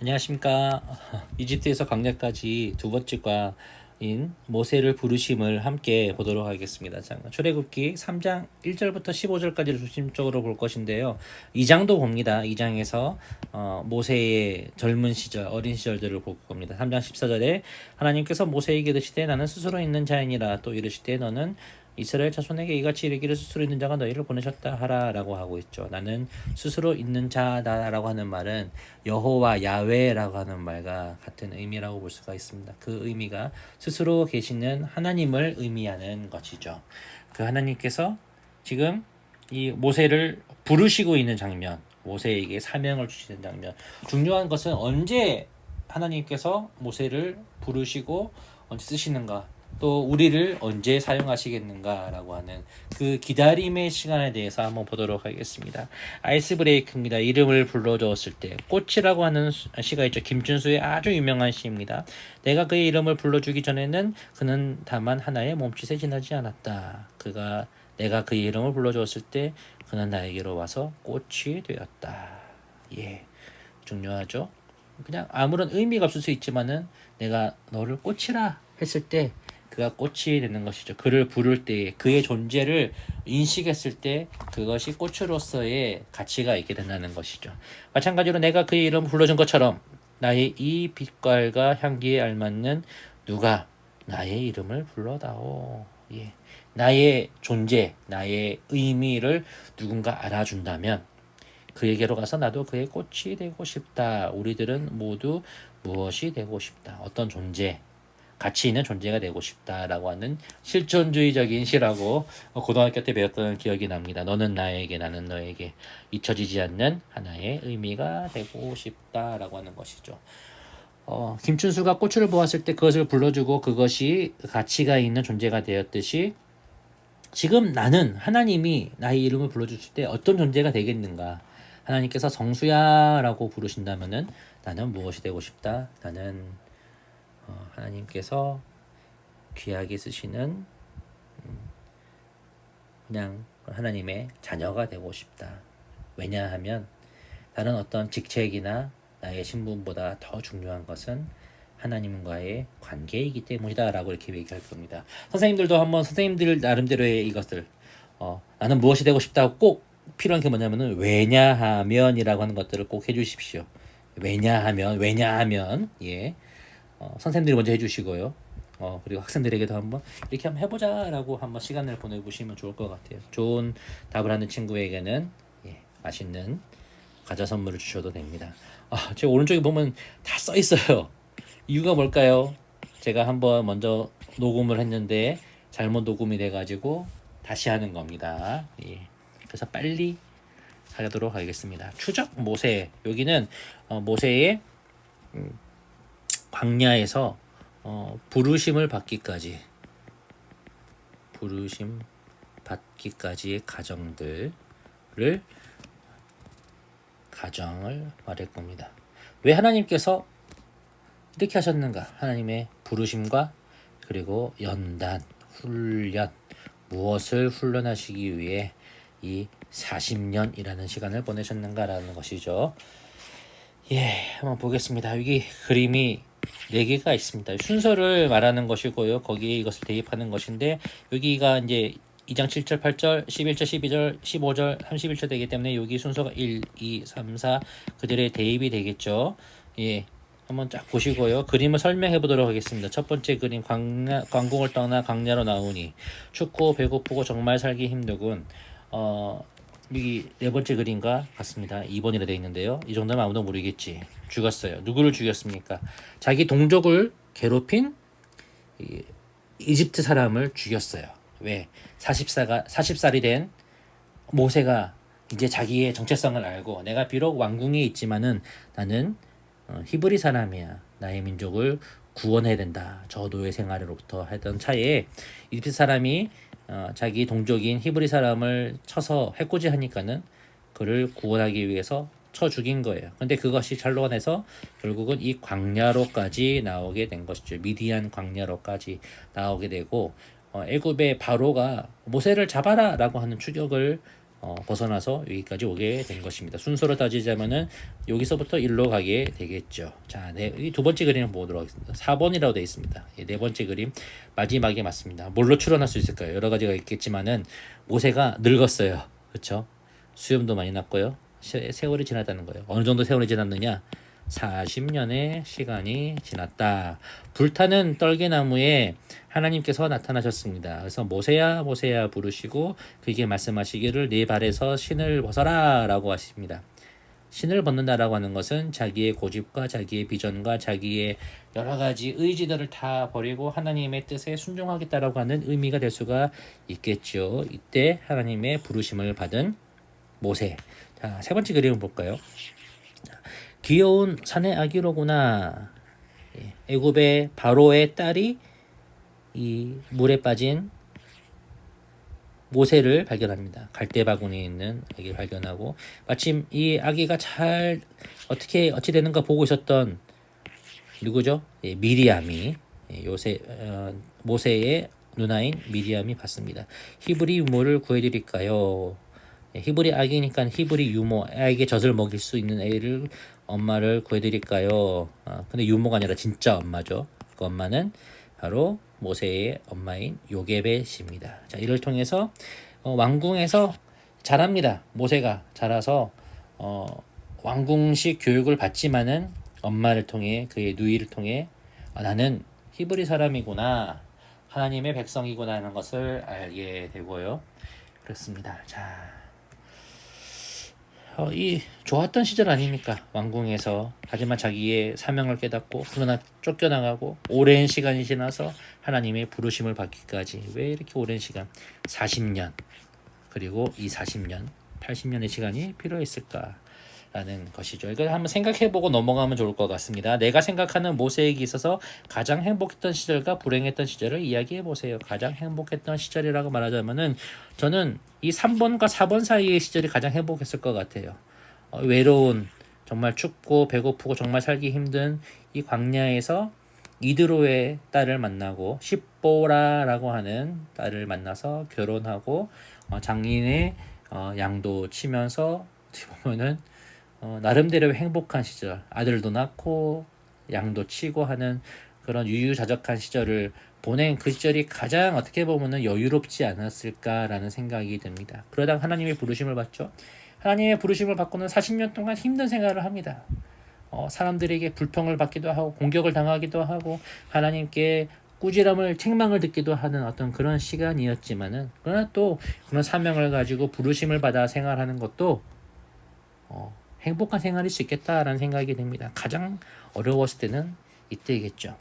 안녕하십니까. 이집트에서 강약까지 두 번째 과인 모세를 부르심을 함께 보도록 하겠습니다. 자, 출애굽기 3장 1절부터 15절까지를 중심적으로 볼 것인데요. 2장도 봅니다. 2장에서 모세의 젊은 시절, 어린 시절들을 볼 겁니다. 3장 14절에 하나님께서 모세에게 이르시되 나는 스스로 있는 자이니라, 또 이르시되 너는 이스라엘 자손에게 이같이 이르기를 스스로 있는 자가 너희를 보내셨다 하라라고 하고 있죠. 나는 스스로 있는 자다라고 하는 말은 여호와 야훼라고 하는 말과 같은 의미라고 볼 수가 있습니다. 그 의미가 스스로 계시는 하나님을 의미하는 것이죠. 그 하나님께서 지금 이 모세를 부르시고 있는 장면, 모세에게 사명을 주시는 장면. 중요한 것은 언제 하나님께서 모세를 부르시고 언제 쓰시는가, 또 우리를 언제 사용하시겠는가라고 하는 그 기다림의 시간에 대해서 한번 보도록 하겠습니다. 아이스 브레이크입니다. 이름을 불러주었을 때, 꽃이라고 하는 시가 있죠. 김춘수의 아주 유명한 시입니다. 내가 그의 이름을 불러주기 전에는 그는 다만 하나의 몸짓에 지나지 않았다. 내가 그의 이름을 불러주었을 때 그는 나에게로 와서 꽃이 되었다. 예, 중요하죠. 그냥 아무런 의미가 없을 수 있지만은 내가 너를 꽃이라 했을 때 그가 꽃이 되는 것이죠. 그를 부를 때, 그의 존재를 인식했을 때 그것이 꽃으로서의 가치가 있게 된다는 것이죠. 마찬가지로 내가 그의 이름을 불러준 것처럼 나의 이 빛깔과 향기에 알맞는 누가 나의 이름을 불러다오. 예. 나의 존재, 나의 의미를 누군가 알아준다면 그에게로 가서 나도 그의 꽃이 되고 싶다. 우리들은 모두 무엇이 되고 싶다. 어떤 존재, 가치 있는 존재가 되고 싶다라고 하는 실존주의적인 시라고 고등학교 때 배웠던 기억이 납니다. 너는 나에게, 나는 너에게 잊혀지지 않는 하나의 의미가 되고 싶다라고 하는 것이죠. 김춘수가 꽃을 보았을 때 그것을 불러주고 그것이 가치가 있는 존재가 되었듯이 지금 나는 하나님이 나의 이름을 불러주실 때 어떤 존재가 되겠는가. 하나님께서 성수야라고 부르신다면은 나는 무엇이 되고 싶다. 나는 하나님께서 귀하게 쓰시는 그냥 하나님의 자녀가 되고 싶다. 왜냐하면 다른 어떤 직책이나 나의 신분보다 더 중요한 것은 하나님과의 관계이기 때문이다 라고 이렇게 얘기할 겁니다. 선생님들도 한번 선생님들 나름대로의 이것을 나는 무엇이 되고 싶다고 꼭 필요한 게 뭐냐면은 왜냐하면이라고 하는 것들을 꼭 해주십시오. 왜냐하면 예. 선생님들이 먼저 해주시고요. 그리고 학생들에게도 한번 이렇게 한번 해보자라고 한번 시간을 보내보시면 좋을 것 같아요. 좋은 답을 하는 친구에게는 맛있는 과자 선물을 주셔도 됩니다. 제 오른쪽에 보면 다 써 있어요. 이유가 뭘까요? 제가 한번 먼저 녹음을 했는데 잘못 녹음이 돼가지고 다시 하는 겁니다. 예. 그래서 빨리 하도록 하겠습니다. 추적 모세. 여기는 모세의 광야에서 부르심 받기까지의 가정을 말할 겁니다. 왜 하나님께서 이렇게 하셨는가? 하나님의 부르심과 그리고 연단, 훈련, 무엇을 훈련하시기 위해 이 40년이라는 시간을 보내셨는가라는 것이죠. 예, 한번 보겠습니다. 여기 그림이 4개가 있습니다. 순서를 말하는 것이고요. 거기에 이것을 대입하는 것인데 여기가 이제 2장 7절, 8절, 11절, 12절, 15절, 31절 되기 때문에 여기 순서가 1, 2, 3, 4 그들의 대입이 되겠죠. 예, 한번 쫙 보시고요. 그림을 설명해 보도록 하겠습니다. 첫 번째 그림, 광궁을 떠나 광야로 나오니 춥고 배고프고 정말 살기 힘들군. 여기 4번째 그림과 같습니다. 2번이라 되어 있는데요. 이 정도면 아무도 모르겠지. 죽었어요. 누구를 죽였습니까? 자기 동족을 괴롭힌 이집트 사람을 죽였어요. 왜? 40살이 된 모세가 이제 자기의 정체성을 알고 내가 비록 왕궁에 있지만은 나는 히브리 사람이야. 나의 민족을 구원해야 된다. 저 노예 생활로부터 하던 차에 이집트 사람이 자기 동족인 히브리 사람을 쳐서 해코지 하니까는 그를 구원하기 위해서 쳐 죽인 거예요. 근데 그것이 잘로가내서 결국은 이 광야로까지 나오게 된 것이죠. 미디안 광야로까지 나오게 되고 애굽의 바로가 모세를 잡아라라고 하는 추격을 벗어나서 여기까지 오게 된 것입니다. 순서로 따지자면은 여기서부터 일로 가게 되겠죠. 자, 이 두 번째 그림을 보도록 하겠습니다. 4번이라고 되어 있습니다. 예, 네 번째 그림 마지막에 맞습니다. 뭘로 추론할 수 있을까요? 여러 가지가 있겠지만은 모세가 늙었어요. 그렇죠? 수염도 많이 났고요. 세월이 지났다는 거예요. 어느 정도 세월이 지났느냐? 40년의 시간이 지났다. 불타는 떨개나무에 하나님께서 나타나셨습니다. 그래서 모세야 모세야 부르시고 그에게 말씀하시기를 네 발에서 신을 벗어라 라고 하십니다. 신을 벗는다라고 하는 것은 자기의 고집과 자기의 비전과 자기의 여러 가지 의지들을 다 버리고 하나님의 뜻에 순종하겠다라고 하는 의미가 될 수가 있겠죠. 이때 하나님의 부르심을 받은 모세. 자, 세 번째 그림을 볼까요? 귀여운 사내 아기로구나. 애굽의 바로의 딸이 이 물에 빠진 모세를 발견합니다. 갈대 바구니에 있는 아기를 발견하고 마침 이 아기가 잘 어찌 되는가 보고 있었던 누구죠? 미리암이 모세의 누나인 미리암이 봤습니다. 히브리 유모를 구해드릴까요? 히브리 아기니까 히브리 유모, 아이에게 젖을 먹일 수 있는 애를 엄마를 구해드릴까요? 근데 유모가 아니라 진짜 엄마죠. 그 엄마는 바로 모세의 엄마인 요게벳입니다. 자, 이를 통해서 왕궁에서 자랍니다. 모세가 자라서 왕궁식 교육을 받지만은 엄마를 통해 그의 누이를 통해 나는 히브리 사람이구나, 하나님의 백성이구나 하는 것을 알게 되고요. 그렇습니다. 자. 이 좋았던 시절 아닙니까? 왕궁에서. 하지만 자기의 사명을 깨닫고 그러나 쫓겨나가고 오랜 시간이 지나서 하나님의 부르심을 받기까지 왜 이렇게 오랜 시간 40년 그리고 이 40년 80년의 시간이 필요했을까 라는 것이죠. 이걸 한번 생각해보고 넘어가면 좋을 것 같습니다. 내가 생각하는 모세에게 있어서 가장 행복했던 시절과 불행했던 시절을 이야기해보세요. 가장 행복했던 시절이라고 말하자면은 저는 이 3번과 4번 사이의 시절이 가장 행복했을 것 같아요. 외로운, 정말 춥고 배고프고 정말 살기 힘든 이 광야에서 이드로의 딸을 만나고 십보라라고 하는 딸을 만나서 결혼하고 장인의 양도 치면서 어떻게 보면은 나름대로 행복한 시절, 아들도 낳고 양도 치고 하는 그런 유유자적한 시절을 보낸 그 시절이 가장 어떻게 보면은 여유롭지 않았을까라는 생각이 듭니다. 그러다 하나님의 부르심을 받죠. 하나님의 부르심을 받고는 40년 동안 힘든 생활을 합니다. 사람들에게 불평을 받기도 하고 공격을 당하기도 하고 하나님께 꾸지람을 책망을 듣기도 하는 어떤 그런 시간이었지만은 그러나 또 그런 사명을 가지고 부르심을 받아 생활하는 것도 행복한 생활일 수 있겠다라는 생각이 듭니다. 가장 어려웠을 때는 이때겠죠.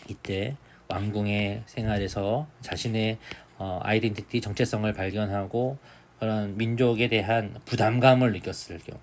이때 왕궁의 생활에서 자신의 아이덴티티 정체성을 발견하고 그런 민족에 대한 부담감을 느꼈을 경우,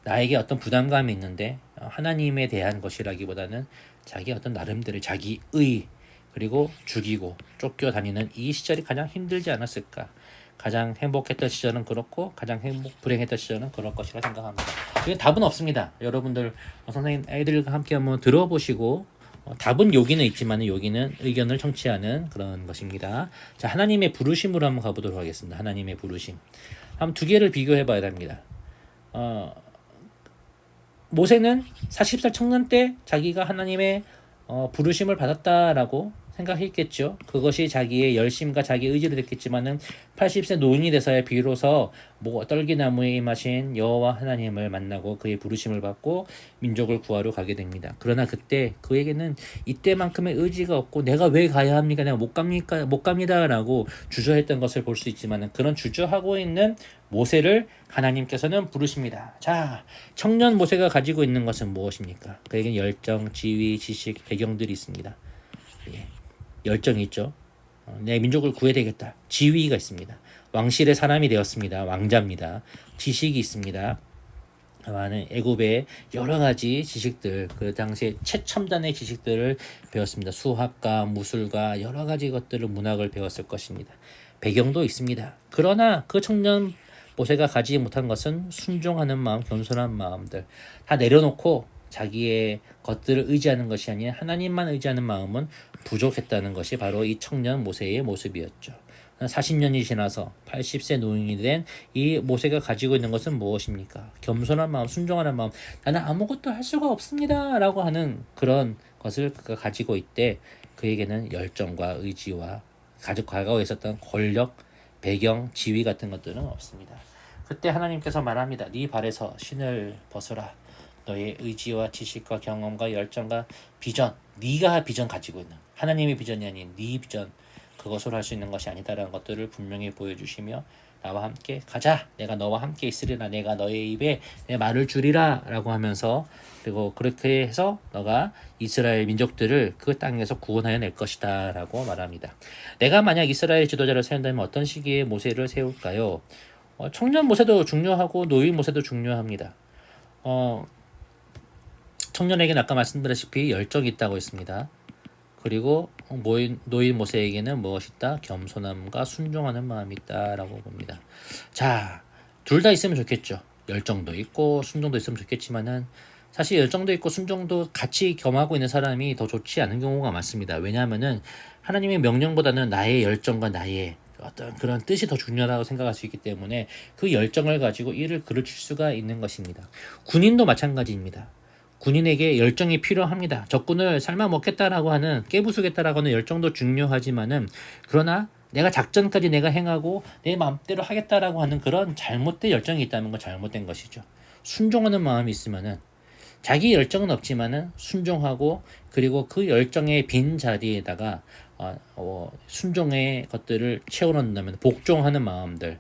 나에게 어떤 부담감이 있는데 하나님에 대한 것이라기보다는 자기 어떤 나름대로 자기의 그리고 죽이고 쫓겨다니는 이 시절이 가장 힘들지 않았을까. 가장 행복했던 시절은 그렇고 가장 불행했던 시절은 그럴 것이라 생각합니다. 이게 답은 없습니다. 여러분들 선생님 애들과 함께 한번 들어보시고 답은 여기는 있지만 여기는 의견을 청취하는 그런 것입니다. 자, 하나님의 부르심으로 한번 가보도록 하겠습니다. 하나님의 부르심. 한번 두 개를 비교해 봐야 됩니다. 모세는 40살 청년 때 자기가 하나님의 부르심을 받았다라고 생각했겠죠. 그것이 자기의 열심과 자기의 의지를 됐겠지만은 80세 노인이 돼서야 비로소 떨기나무에 임하신 여호와 하나님을 만나고 그의 부르심을 받고 민족을 구하러 가게 됩니다. 그러나 그때 그에게는 이때만큼의 의지가 없고 내가 왜 가야 합니까? 내가 못 갑니다라고 주저했던 것을 볼 수 있지만은 그런 주저하고 있는 모세를 하나님께서는 부르십니다. 자, 청년 모세가 가지고 있는 것은 무엇입니까? 그에게는 열정, 지위, 지식, 배경들이 있습니다. 열정이 있죠. 내 민족을 구해야 되겠다. 지위가 있습니다. 왕실의 사람이 되었습니다. 왕자입니다. 지식이 있습니다. 많은 애굽의 여러 가지 지식들, 그 당시에 최첨단의 지식들을 배웠습니다. 수학과 무술과 여러 가지 것들을 문학을 배웠을 것입니다. 배경도 있습니다. 그러나 그 청년 모세가 가지 못한 것은 순종하는 마음, 겸손한 마음들 다 내려놓고 자기의 것들을 의지하는 것이 아닌 하나님만 의지하는 마음은 부족했다는 것이 바로 이 청년 모세의 모습이었죠. 40년이 지나서 80세 노인이 된 이 모세가 가지고 있는 것은 무엇입니까? 겸손한 마음, 순종하는 마음. 나는 아무것도 할 수가 없습니다 라고 하는 그런 것을 그가 가지고 있대. 그에게는 열정과 의지와 가족 과거에 있었던 권력, 배경, 지위 같은 것들은 없습니다. 그때 하나님께서 말합니다. 네 발에서 신을 벗어라. 너의 의지와 지식과 경험과 열정과 비전, 네가 비전 가지고 있는 하나님의 비전이 아닌 네 비전, 그것으로 할 수 있는 것이 아니다라는 것들을 분명히 보여주시며 나와 함께 가자. 내가 너와 함께 있으리라. 내가 너의 입에 내 말을 주리라 라고 하면서 그리고 그렇게 해서 너가 이스라엘 민족들을 그 땅에서 구원하여 낼 것이다 라고 말합니다. 내가 만약 이스라엘 지도자를 세운다면 어떤 시기에 모세를 세울까요? 청년 모세도 중요하고 노인 모세도 중요합니다. 청년에게는 아까 말씀드렸다시피 열정이 있다고 했습니다. 그리고 노인 모세에게는 무엇이 있다? 겸손함과 순종하는 마음이 있다라고 봅니다. 자, 둘 다 있으면 좋겠죠. 열정도 있고 순종도 있으면 좋겠지만은 사실 열정도 있고 순종도 같이 겸하고 있는 사람이 더 좋지 않은 경우가 많습니다. 왜냐하면은 하나님의 명령보다는 나의 열정과 나의 어떤 그런 뜻이 더 중요하다고 생각할 수 있기 때문에 그 열정을 가지고 일을 그르칠 수가 있는 것입니다. 군인도 마찬가지입니다. 군인에게 열정이 필요합니다. 적군을 삶아 먹겠다라고 하는 깨부수겠다라고 하는 열정도 중요하지만은 그러나 내가 작전까지 내가 행하고 내 마음대로 하겠다라고 하는 그런 잘못된 열정이 있다는 건 잘못된 것이죠. 순종하는 마음이 있으면은 자기 열정은 없지만은 순종하고 그리고 그 열정의 빈 자리에다가 순종의 것들을 채워넣는다면 복종하는 마음들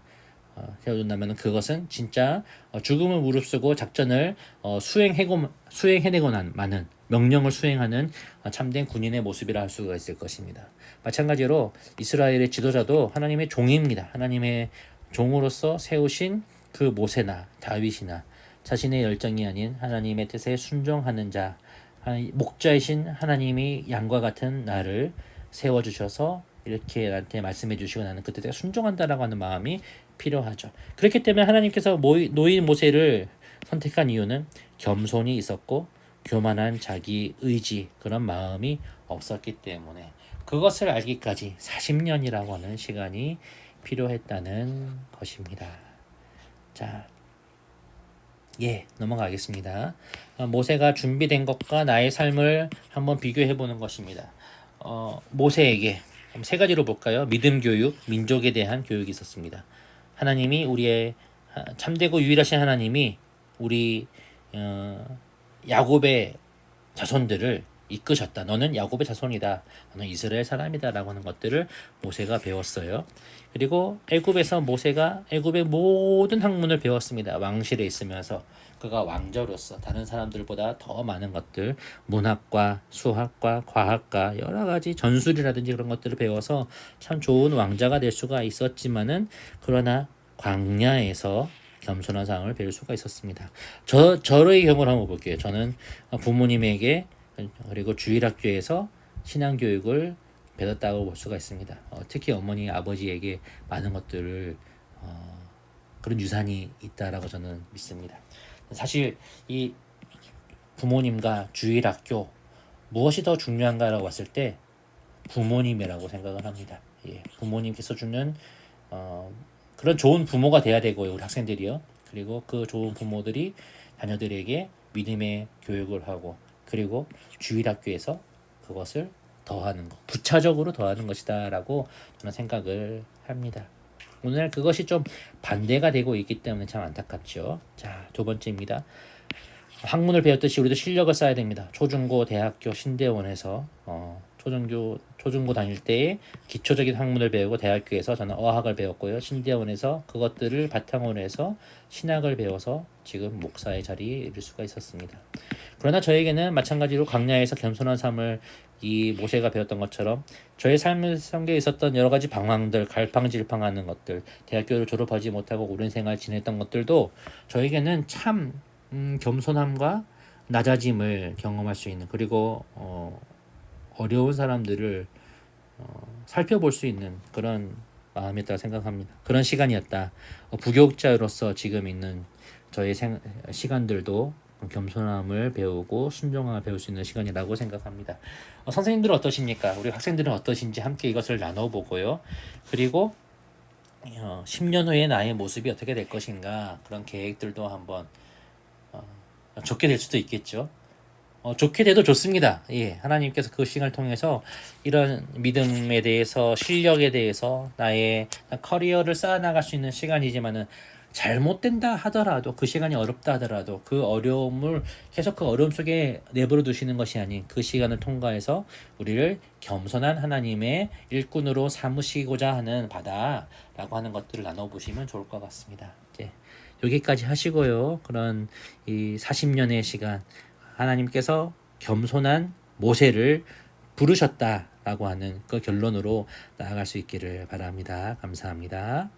세워둔다면 그것은 진짜 죽음을 무릅쓰고 작전을 수행해내고 난 많은 명령을 수행하는 참된 군인의 모습이라 할 수가 있을 것입니다. 마찬가지로 이스라엘의 지도자도 하나님의 종입니다. 하나님의 종으로서 세우신 그 모세나 다윗이나 자신의 열정이 아닌 하나님의 뜻에 순종하는 자, 목자이신 하나님이 양과 같은 나를 세워주셔서 이렇게 나한테 말씀해 주시고 나는 그 뜻에 순종한다라고 하는 마음이 필요하죠. 그렇기 때문에 하나님께서 노인 모세를 선택한 이유는 겸손이 있었고 교만한 자기 의지 그런 마음이 없었기 때문에 그것을 알기까지 40년이라고 하는 시간이 필요했다는 것입니다. 자, 넘어가겠습니다. 모세가 준비된 것과 나의 삶을 한번 비교해 보는 것입니다. 모세에게 세 가지로 볼까요? 믿음 교육, 민족에 대한 교육이 있었습니다. 하나님이 우리의 참되고 유일하신 하나님이 우리 야곱의 자손들을 이끄셨다. 너는 야곱의 자손이다. 너는 이스라엘 사람이다. 라고 하는 것들을 모세가 배웠어요. 그리고 애굽에서 모세가 애굽의 모든 학문을 배웠습니다. 왕실에 있으면서 그가 왕자로서 다른 사람들보다 더 많은 것들 문학과 수학과 과학과 여러 가지 전술이라든지 그런 것들을 배워서 참 좋은 왕자가 될 수가 있었지만은 그러나 광야에서 겸손한 삶을 배울 수가 있었습니다. 저의 경우를 한번 볼게요. 저는 부모님에게 그리고 주일학교에서 신앙교육을 배웠다고 볼 수가 있습니다. 특히 어머니, 아버지에게 많은 것들을 그런 유산이 있다라고 저는 믿습니다. 사실 이 부모님과 주일학교 무엇이 더 중요한가라고 봤을 때 부모님이라고 생각을 합니다. 부모님께서 주는 그런 좋은 부모가 돼야 되고요, 우리 학생들이요. 그리고 그 좋은 부모들이 자녀들에게 믿음의 교육을 하고 그리고 주일학교에서 그것을 더하는 것, 부차적으로 더하는 것이다라고 저는 생각을 합니다. 오늘 그것이 좀 반대가 되고 있기 때문에 참 안타깝죠. 자, 두 번째입니다. 학문을 배웠듯이 우리도 실력을 쌓아야 됩니다. 초중고, 대학교, 신대원에서 초중고 다닐 때에 기초적인 학문을 배우고 대학교에서 저는 어학을 배웠고요. 신대원에서 그것들을 바탕으로 해서 신학을 배워서 지금 목사의 자리에 이를 수가 있었습니다. 그러나 저에게는 마찬가지로 광야에서 겸손한 삶을 이 모세가 배웠던 것처럼 저의 삶 속에 있었던 여러 가지 방황들, 갈팡질팡하는 것들, 대학교를 졸업하지 못하고 오랜 생활 지냈던 것들도 저에게는 참 겸손함과 낮아짐을 경험할 수 있는 그리고 어려운 사람들을 살펴볼 수 있는 그런 마음이었다고 생각합니다. 그런 시간이었다. 부교육자로서 지금 있는 저의 시간들도 겸손함을 배우고 순종함을 배울 수 있는 시간이라고 생각합니다. 선생님들은 어떠십니까? 우리 학생들은 어떠신지 함께 이것을 나눠보고요. 그리고 10년 후에 나의 모습이 어떻게 될 것인가 그런 계획들도 한번 좋게 될 수도 있겠죠. 좋게 돼도 좋습니다. 예, 하나님께서 그 시간을 통해서 이런 믿음에 대해서, 실력에 대해서, 나의 커리어를 쌓아나갈 수 있는 시간이지만은, 잘못된다 하더라도, 그 시간이 어렵다 하더라도, 그 어려움을 계속 그 어려움 속에 내버려 두시는 것이 아닌 그 시간을 통과해서 우리를 겸손한 하나님의 일꾼으로 삼으시고자 하는 바다라고 하는 것들을 나눠보시면 좋을 것 같습니다. 이제 여기까지 하시고요. 그런 이 40년의 시간, 하나님께서 겸손한 모세를 부르셨다라고 하는 그 결론으로 나아갈 수 있기를 바랍니다. 감사합니다.